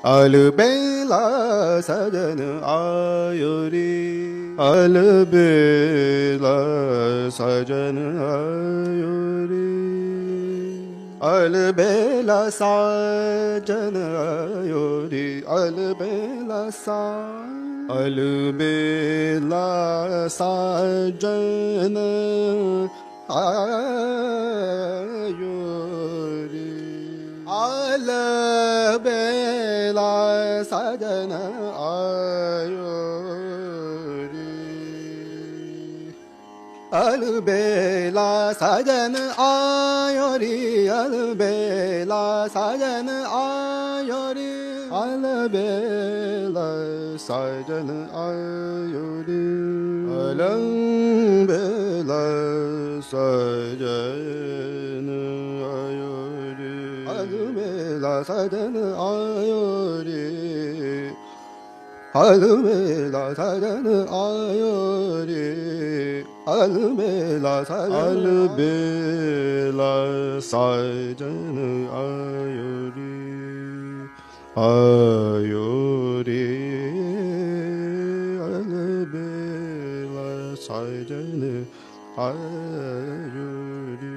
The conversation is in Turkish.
Albela sajan ayori, albela sajan ayori, albela sajan ayori, albela sajan ayori. Albela sajana ayori, albela sajana ayori, albela sajana ayori, albela sajana ayori, albela sajana ayori. Albela sajana ayori, albela sajana ayori, albela sajana ayori, ayori, albela sajana ayori.